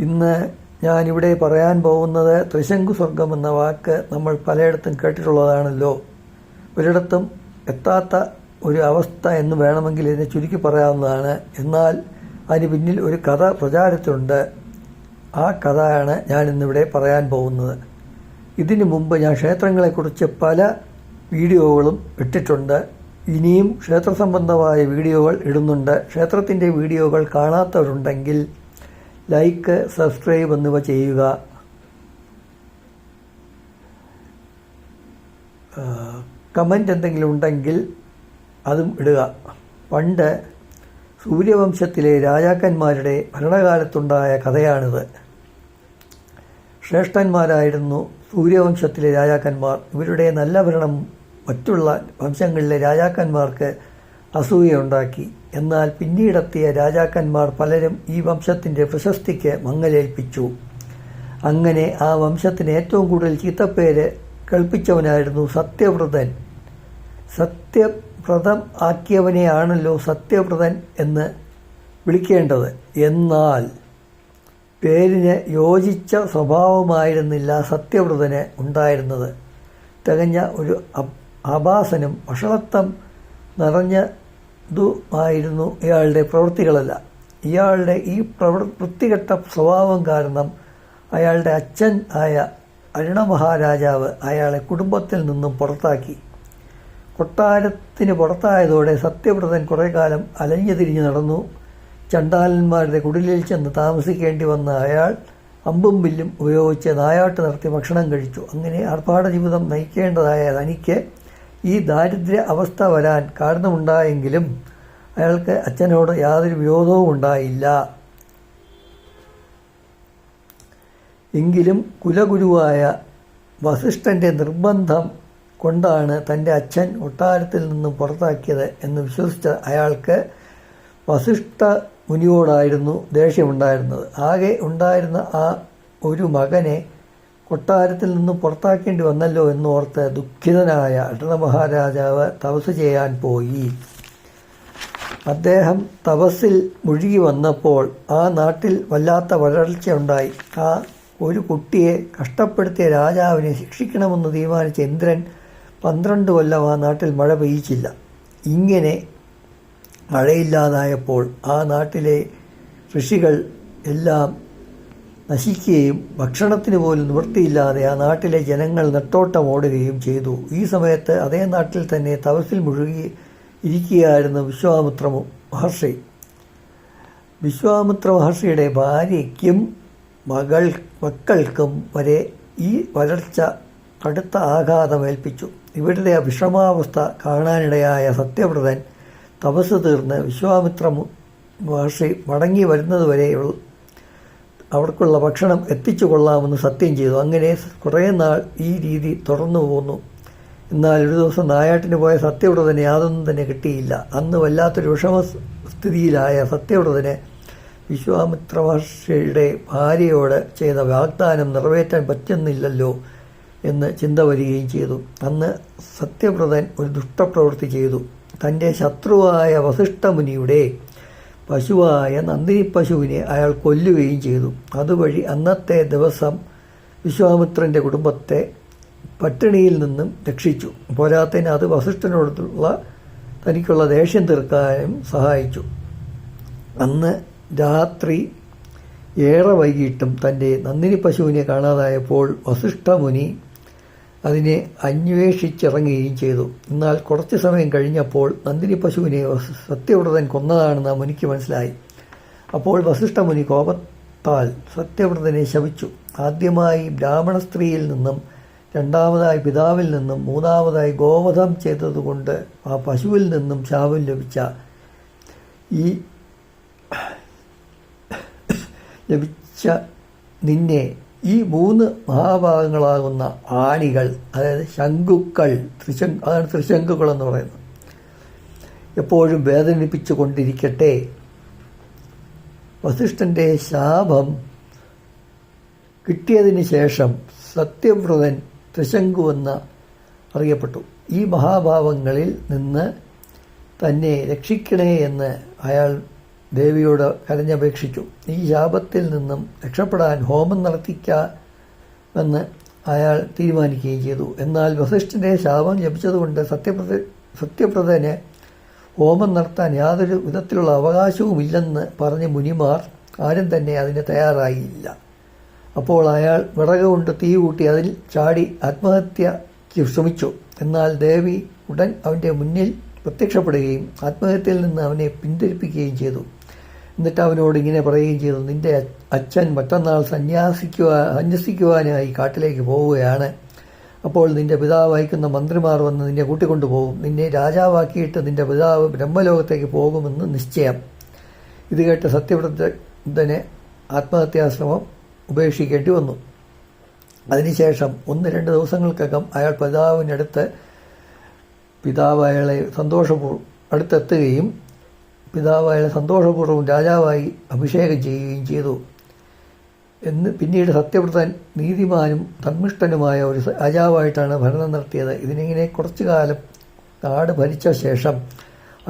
ഇന്ന് ഞാനിവിടെ പറയാൻ പോകുന്നത് ത്രിശങ്കു സ്വർഗം എന്ന വാക്ക് നമ്മൾ പലയിടത്തും കേട്ടിട്ടുള്ളതാണല്ലോ. ഒരിടത്തും എത്താത്ത ഒരു അവസ്ഥ എന്ന് വേണമെങ്കിൽ ഇതിനെ ചുരുക്കി പറയാവുന്നതാണ്. എന്നാൽ അതിന് പിന്നിൽ ഒരു കഥ പ്രചാരത്തിലുണ്ട്. ആ കഥയാണ് ഞാൻ ഇന്നിവിടെ പറയാൻ പോകുന്നത്. ഇതിനു മുമ്പ് ഞാൻ ക്ഷേത്രങ്ങളെക്കുറിച്ച് പല വീഡിയോകളും ഇട്ടിട്ടുണ്ട്. ഇനിയും ക്ഷേത്ര സംബന്ധമായ വീഡിയോകൾ ഇടുന്നുണ്ട്. ക്ഷേത്രത്തിൻ്റെ വീഡിയോകൾ കാണാത്തവരുണ്ടെങ്കിൽ ലൈക്ക്, സബ്സ്ക്രൈബ് എന്നിവ ചെയ്യുക. കമൻ്റ് എന്തെങ്കിലും ഉണ്ടെങ്കിൽ അതും ഇടുക. പണ്ട് സൂര്യവംശത്തിലെ രാജാക്കന്മാരുടെ ഭരണകാലത്തുണ്ടായ കഥയാണിത്. ശ്രേഷ്ഠന്മാരായിരുന്നു സൂര്യവംശത്തിലെ രാജാക്കന്മാർ. ഇവരുടെ നല്ല ഭരണം മറ്റുള്ള വംശങ്ങളിലെ രാജാക്കന്മാർക്ക് അസൂയയുണ്ടാക്കി. എന്നാൽ പിന്നീടെത്തിയ രാജാക്കന്മാർ പലരും ഈ വംശത്തിൻ്റെ പ്രശസ്തിക്ക് മങ്ങലേൽപ്പിച്ചു. അങ്ങനെ ആ വംശത്തിന് ഏറ്റവും കൂടുതൽ ചീത്തപ്പേര് കേൾപ്പിച്ചവനായിരുന്നു സത്യവ്രതൻ. സത്യവ്രതം ആക്കിയവനെയാണല്ലോ സത്യവ്രതൻ എന്ന് വിളിക്കേണ്ടത്. എന്നാൽ പേരിന് യോജിച്ച സ്വഭാവമായിരുന്നില്ല സത്യവ്രതന് ഉണ്ടായിരുന്നത്. തികഞ്ഞ ഒരു ആഭാസനും വഷളത്വം നിറഞ്ഞതുമായിരുന്നു ഇയാളുടെ പ്രവൃത്തികളല്ല. ഇയാളുടെ ഈ വൃത്തികെട്ട സ്വഭാവം കാരണം അയാളുടെ അച്ഛൻ ആയ അരുണമഹാരാജാവ് അയാളെ കുടുംബത്തിൽ നിന്നും പുറത്താക്കി. കൊട്ടാരത്തിന് പുറത്തായതോടെ സത്യവ്രതൻ കുറേ കാലം അലഞ്ഞു തിരിഞ്ഞു നടന്നു. ചണ്ടാലന്മാരുടെ കുടിലിൽ ചെന്ന് താമസിക്കേണ്ടി വന്ന അയാൾ അമ്പും വില്ലും ഉപയോഗിച്ച് നായാട്ട് നടത്തി ഭക്ഷണം കഴിച്ചു. അങ്ങനെ ആർഭാട ജീവിതം നയിക്കേണ്ടതായ തനിക്ക് ഈ ദാരിദ്ര്യ അവസ്ഥ വരാൻ കാരണമുണ്ടായെങ്കിലും അയാൾക്ക് അച്ഛനോട് യാതൊരു വിരോധവും ഉണ്ടായില്ല. എങ്കിലും കുലഗുരുവായ വസിഷ്ഠൻ്റെ നിർബന്ധം കൊണ്ടാണ് തൻ്റെ അച്ഛൻ കൊട്ടാരത്തിൽ നിന്നും പുറത്താക്കിയത് എന്ന് വിശ്വസിച്ച അയാൾക്ക് വസിഷ്ഠ മുനിയോടായിരുന്നു ദേഷ്യമുണ്ടായിരുന്നത്. ആകെ ഉണ്ടായിരുന്ന ആ ഒരു മകനെ കൊട്ടാരത്തിൽ നിന്നും പുറത്താക്കേണ്ടി വന്നല്ലോ എന്നോർത്ത് ദുഃഖിതനായ അരുണമഹാരാജാവ് തപസ് ചെയ്യാൻ പോയി. അദ്ദേഹം തപസ്സിൽ മുഴുകി വന്നപ്പോൾ ആ നാട്ടിൽ വല്ലാത്ത വരൾച്ചയുണ്ടായി. ആ ഒരു കുട്ടിയെ കഷ്ടപ്പെടുത്തിയ രാജാവിനെ ശിക്ഷിക്കണമെന്ന് തീരുമാനിച്ച ഇന്ദ്രൻ 12 കൊല്ലം ആ നാട്ടിൽ മഴ പെയ്യിച്ചില്ല. ഇങ്ങനെ മഴയില്ലാതായപ്പോൾ ആ നാട്ടിലെ കൃഷികൾ എല്ലാം നശിക്കുകയും ഭക്ഷണത്തിന് പോലും നിവൃത്തിയില്ലാതെ ആ നാട്ടിലെ ജനങ്ങൾ നെട്ടോട്ടമോടുകയും ചെയ്തു. ഈ സമയത്ത് അതേ നാട്ടിൽ തന്നെ തപസ്സിൽ മുഴുകി ഇരിക്കുകയായിരുന്ന വിശ്വാമിത്ര മഹർഷി. വിശ്വാമിത്ര മഹർഷിയുടെ ഭാര്യയ്ക്കും മക്കൾക്കും വരെ ഈ വരൾച്ച കടുത്ത ആഘാതമേൽപ്പിച്ചു. ഇവരുടെ വിഷമാവസ്ഥ കാണാനിടയായ സത്യവ്രതൻ തപസ് തീർന്ന് വിശ്വാമിത്ര മഹർഷി മടങ്ങി വരുന്നതുവരെ അവർക്കുള്ള ഭക്ഷണം എത്തിച്ചു കൊള്ളാമെന്ന് സത്യം ചെയ്തു. അങ്ങനെ കുറേ നാൾ ഈ രീതി തുടർന്നു പോന്നു. എന്നാൽ ഒരു ദിവസം നായാട്ടിന് പോയ സത്യവ്രതന് യാതൊന്നും തന്നെ കിട്ടിയില്ല. അന്ന് വല്ലാത്തൊരു വിഷമസ്ഥിതിയിലായ സത്യവ്രതന് വിശ്വാമിത്ര മഹർഷിയുടെ ഭാര്യയോട് ചെയ്ത വാഗ്ദാനം നിറവേറ്റാൻ പറ്റുന്നില്ലല്ലോ എന്ന് ചിന്ത വരികയും ചെയ്തു. അന്ന് സത്യവ്രതൻ ഒരു ദുഷ്ടപ്രവൃത്തി ചെയ്തു. തൻ്റെ ശത്രുവായ വസിഷ്ഠമുനിയുടെ പശുവായ നന്ദിനി പശുവിനെ അയാൾ കൊല്ലുകയും ചെയ്തു. അതുവഴി അന്നത്തെ ദിവസം വിശ്വാമിത്രൻ്റെ കുടുംബത്തെ പട്ടിണിയിൽ നിന്നും രക്ഷിച്ചു. പോരാത്തതിന് അത് വസിഷ്ഠനോടുള്ള തനിക്കുള്ള ദേഷ്യം തീർക്കാനും സഹായിച്ചു. അന്ന് രാത്രി ഏറെ വൈകിട്ടും തൻ്റെ നന്ദിനി പശുവിനെ കാണാതായപ്പോൾ വസിഷ്ഠമുനി അതിനെ അന്വേഷിച്ചിറങ്ങുകയും ചെയ്തു. എന്നാൽ കുറച്ചു സമയം കഴിഞ്ഞപ്പോൾ നന്ദിനി പശുവിനെ സത്യവ്രതൻ കൊന്നതാണെന്ന് മുനിക്ക് മനസ്സിലായി. അപ്പോൾ വസിഷ്ഠമുനി കോപത്താൽ സത്യവ്രതനെ ശപിച്ചു. ആദ്യമായി ബ്രാഹ്മണ സ്ത്രീയിൽ നിന്നും, രണ്ടാമതായി പിതാവിൽ നിന്നും, മൂന്നാമതായി ഗോവധം ചെയ്തതുകൊണ്ട് ആ പശുവിൽ നിന്നും ശാപം ലഭിച്ച നിന്നെ ഈ 3 മഹാഭാഗങ്ങളാകുന്ന ആണികൾ, അതായത് ശംഖുക്കൾ, അതാണ് ത്രിശങ്കുകൾ എന്ന് പറയുന്നത്, എപ്പോഴും വേദനിപ്പിച്ചു കൊണ്ടിരിക്കട്ടെ. വസിഷ്ഠൻ്റെ ശാപം കിട്ടിയതിന് ശേഷം സത്യവ്രതൻ ത്രിശങ്കു എന്ന് അറിയപ്പെട്ടു. ഈ മഹാഭാവങ്ങളിൽ നിന്ന് തന്നെ രക്ഷിക്കണേ എന്ന് അയാൾ ദേവിയോട് കരഞ്ഞപേക്ഷിച്ചു. ഈ ശാപത്തിൽ നിന്നും രക്ഷപ്പെടാൻ ഹോമം നടത്തിക്കാമെന്ന് അയാൾ തീരുമാനിക്കുകയും ചെയ്തു. എന്നാൽ വസിഷ്ഠന്റെ ശാപം ലഭിച്ചതുകൊണ്ട് സത്യപ്രതന് ഹോമം നടത്താൻ യാതൊരു വിധത്തിലുള്ള അവകാശവുമില്ലെന്ന് പറഞ്ഞ് മുനിമാർ ആരും തന്നെ അതിന് തയ്യാറായില്ല. അപ്പോൾ അയാൾ വിറക് കൊണ്ട് തീ കൂട്ടി അതിൽ ചാടി ആത്മഹത്യയ്ക്ക് ശ്രമിച്ചു. എന്നാൽ ദേവി ഉടൻ അവൻ്റെ മുന്നിൽ പ്രത്യക്ഷപ്പെടുകയും ആത്മഹത്യയിൽ നിന്ന് അവനെ പിന്തിരിപ്പിക്കുകയും ചെയ്തു. എന്നിട്ട് അവനോട് ഇങ്ങനെ പറയുകയും ചെയ്തു: നിന്റെ അച്ഛൻ മറ്റന്നാൾ സന്യസിക്കുവാനായി കാട്ടിലേക്ക് പോവുകയാണ്. അപ്പോൾ നിന്റെ പിതാവ് അയക്കുന്ന മന്ത്രിമാർ വന്ന് നിന്നെ കൂട്ടിക്കൊണ്ടുപോകും. നിന്നെ രാജാവാക്കിയിട്ട് നിന്റെ പിതാവ് ബ്രഹ്മലോകത്തേക്ക് പോകുമെന്ന് നിശ്ചയം. ഇത് കേട്ട് സത്യവ്രതന് ആത്മഹത്യാശ്രമം ഉപേക്ഷിക്കേണ്ടി വന്നു. അതിനുശേഷം 1-2 ദിവസങ്ങൾക്കകം അയാൾ പിതാവ് അയാളെ അടുത്തെത്തുകയും പിതാവ് അയാളെ സന്തോഷപൂർവ്വം രാജാവായി അഭിഷേകം ചെയ്യുകയും ചെയ്തു. പിന്നീട് സത്യവ്രതൻ നീതിമാനും ധർമ്മിഷ്ഠനുമായ ഒരു രാജാവായിട്ടാണ് ഭരണം നടത്തിയത്. ഇതിനിങ്ങനെ കുറച്ചു കാലം നാട് ഭരിച്ച ശേഷം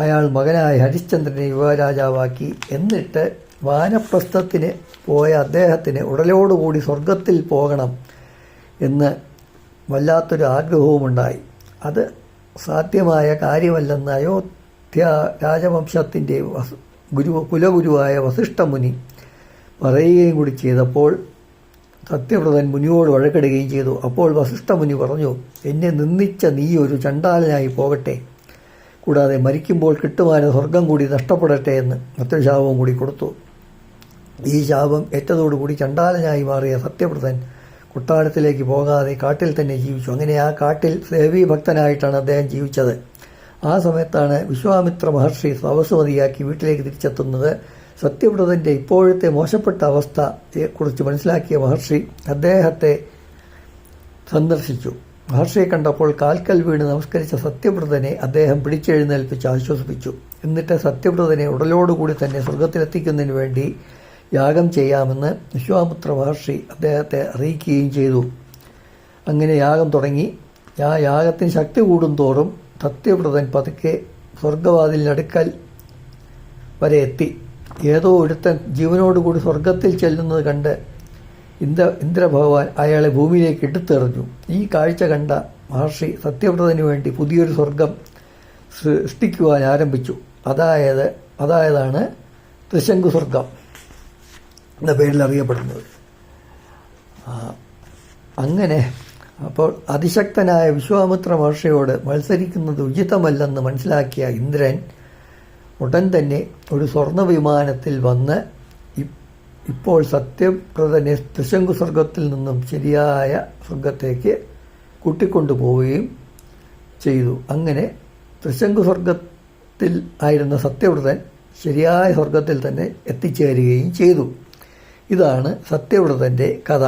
അയാൾ മകനായ ഹരിശ്ചന്ദ്രനെ യുവരാജാവാക്കി. എന്നിട്ട് വാനപ്രസ്ഥത്തിന് പോയ അദ്ദേഹത്തിന് ഉടലോടുകൂടി സ്വർഗത്തിൽ പോകണം എന്ന് വല്ലാത്തൊരു ആഗ്രഹവുമുണ്ടായി. അത് സാധ്യമായ കാര്യമല്ലെന്ന് അയോധ്യ രാജവംശത്തിൻ്റെ കുലഗുരുവായ വസിഷ്ഠമുനി പറയുകയും കൂടി ചെയ്തപ്പോൾ സത്യവ്രതൻ മുനിയോട് വഴക്കിടുകയും ചെയ്തു. അപ്പോൾ വസിഷ്ഠമുനി പറഞ്ഞു: എന്നെ നിന്ദിച്ച നീ ഒരു ചണ്ടാലനായി പോകട്ടെ, കൂടാതെ മരിക്കുമ്പോൾ കിട്ടുവാന സ്വർഗം കൂടി നഷ്ടപ്പെടട്ടെ എന്ന് മറ്റൊരു ശാപവും കൂടി കൊടുത്തു. ഈ ശാപം ഏറ്റതോടുകൂടി ചണ്ടാലനായി മാറിയ സത്യവ്രതൻ കൊട്ടാരത്തിലേക്ക് പോകാതെ കാട്ടിൽ തന്നെ ജീവിച്ചു. അങ്ങനെ ആ കാട്ടിൽ ദേവീഭക്തനായിട്ടാണ് അദ്ദേഹം ജീവിച്ചത്. ആ സമയത്താണ് വിശ്വാമിത്ര മഹർഷി തപസ്സുമതിയാക്കി വീട്ടിലേക്ക് തിരിച്ചെത്തുന്നത്. സത്യവ്രതൻ്റെ ഇപ്പോഴത്തെ മോശപ്പെട്ട അവസ്ഥയെക്കുറിച്ച് മനസ്സിലാക്കിയ മഹർഷി അദ്ദേഹത്തെ സന്ദർശിച്ചു. മഹർഷിയെ കണ്ടപ്പോൾ കാൽക്കൽ വീണ് നമസ്കരിച്ച സത്യവ്രതനെ അദ്ദേഹം പിടിച്ചെഴുന്നേൽപ്പിച്ച് ആശ്വസിപ്പിച്ചു. എന്നിട്ട് സത്യവ്രതനെ ഉടലോടുകൂടി തന്നെ സ്വർഗത്തിലെത്തിക്കുന്നതിന് വേണ്ടി യാഗം ചെയ്യാമെന്ന് വിശ്വാമിത്ര മഹർഷി അദ്ദേഹത്തെ അറിയിക്കുകയും ചെയ്തു. അങ്ങനെ യാഗം തുടങ്ങി. ആ യാഗത്തിന് ശക്തി കൂടും തോറും സത്യവ്രതൻ പതുക്കെ സ്വർഗവാതിലിനടുക്കൽ വരെ എത്തി. ഏതോ ഒരുത്തൻ ജീവനോടുകൂടി സ്വർഗത്തിൽ ചെല്ലുന്നത് കണ്ട് ഇന്ദ്രഭഗവാൻ അയാളെ ഭൂമിയിലേക്ക് എടുത്തെറിഞ്ഞു. ഈ കാഴ്ച കണ്ട മഹർഷി സത്യവ്രതന് വേണ്ടി പുതിയൊരു സ്വർഗം സൃഷ്ടിക്കുവാൻ ആരംഭിച്ചു. അതായതാണ് ത്രിശങ്കു സ്വർഗം എന്ന പേരിൽ അറിയപ്പെടുന്നത്. അങ്ങനെ അപ്പോൾ അതിശക്തനായ വിശ്വാമിത്ര മഹർഷിയോട് മത്സരിക്കുന്നത് ഉചിതമല്ലെന്ന് മനസ്സിലാക്കിയ ഇന്ദ്രൻ ഉടൻ തന്നെ ഒരു സ്വർണ്ണ വിമാനത്തിൽ വന്ന് ഇപ്പോൾ സത്യവ്രതനെ ത്രിശങ്കു സ്വർഗത്തിൽ നിന്നും ശരിയായ സ്വർഗത്തേക്ക് കൂട്ടിക്കൊണ്ടുപോവുകയും ചെയ്തു. അങ്ങനെ ത്രിശങ്കു സ്വർഗത്തിൽ ആയിരുന്ന സത്യവ്രതൻ ശരിയായ സ്വർഗത്തിൽ തന്നെ എത്തിച്ചേരുകയും ചെയ്തു. ഇതാണ് സത്യവ്രതൻ്റെ കഥ.